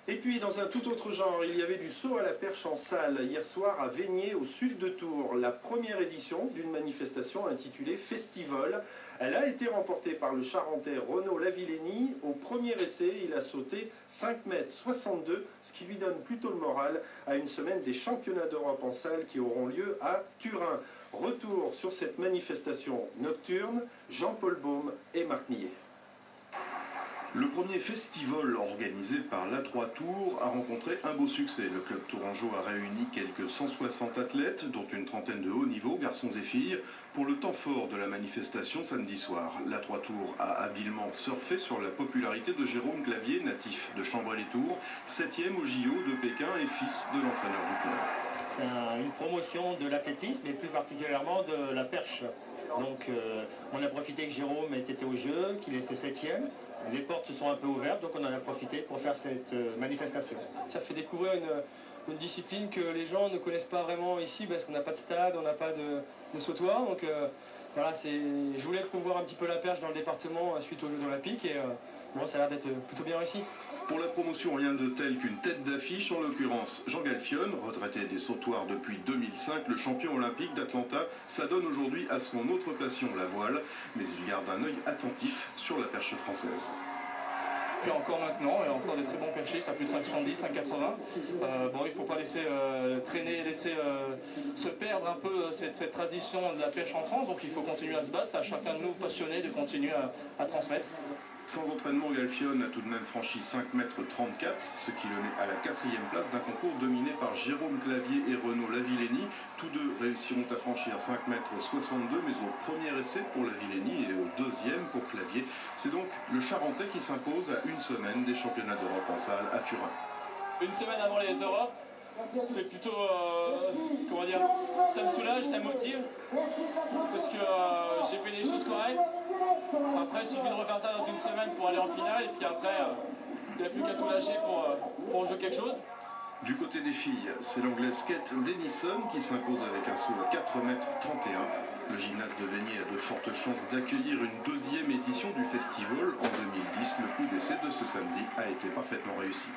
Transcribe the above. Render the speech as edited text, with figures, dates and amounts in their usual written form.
Et puis, dans un tout autre genre, il y avait du saut à la perche en salle hier soir à Vaigné, au sud de Tours. La première édition d'une manifestation intitulée Festivol. Elle a été remportée par le Charentais Renaud Lavillenie. Au premier essai, il a sauté 5,62 m, ce qui lui donne plutôt le moral à une semaine des championnats d'Europe en salle qui auront lieu à Turin. Retour sur cette manifestation nocturne, Jean-Paul Baume et Marc Millet. Le premier festival organisé par l'A3 Tours a rencontré un beau succès. Le club tourangeau a réuni quelques 160 athlètes, dont une trentaine de haut niveau, garçons et filles, pour le temps fort de la manifestation samedi soir. L'A3 Tours a habilement surfé sur la popularité de Jérôme Clavier, natif de Chambray-les-Tours, 7e au JO de Pékin et fils de l'entraîneur du club. C'est une promotion de l'athlétisme et plus particulièrement de la perche. Donc on a profité que Jérôme était au jeu, qu'il ait fait 7e. Les portes se sont un peu ouvertes, donc on en a profité pour faire cette manifestation. Ça fait découvrir une discipline que les gens ne connaissent pas vraiment ici parce qu'on n'a pas de stade, on n'a pas de sautoir. Donc voilà, je voulais promouvoir un petit peu la perche dans le département suite aux Jeux Olympiques et bon, ça a l'air d'être plutôt bien réussi. Pour la promotion, rien de tel qu'une tête d'affiche, en l'occurrence Jean Galfionne, retraité des sautoirs depuis 2005, le champion olympique d'Atlanta, s'adonne aujourd'hui à son autre passion, la voile, mais il garde un œil attentif sur la perche française. Et encore maintenant, il y a encore des très bons perchistes, à plus de 5,70, 5,80. Bon, il ne faut pas laisser traîner, laisser se perdre un peu cette tradition de la pêche en France, donc il faut continuer à se battre, c'est à chacun de nous passionnés de continuer à transmettre. Sans entraînement, Galfionne a tout de même franchi 5,34 m, ce qui le met à la 4e place d'un concours dominé par Jérôme Clavier et Renaud Lavillenie. Tous deux réussiront à franchir 5,62 m, mais au premier essai pour Lavillenie et au deuxième pour Clavier. C'est donc le Charentais qui s'impose à une semaine des championnats d'Europe en salle à Turin. Une semaine avant les Europes, c'est plutôt, comment dire, ça me soulage, ça me motive, parce que j'ai fait des choses correctes. Après, il suffit de refaire ça dans une semaine pour aller en finale, et puis après, il n'y a plus qu'à tout lâcher pour jouer quelque chose. Du côté des filles, c'est l'anglaise Kate Denison qui s'impose avec un saut à 4,31 m. Le gymnase de Vaigné a de fortes chances d'accueillir une deuxième édition du festival. En 2010, le coup d'essai de ce samedi a été parfaitement réussi.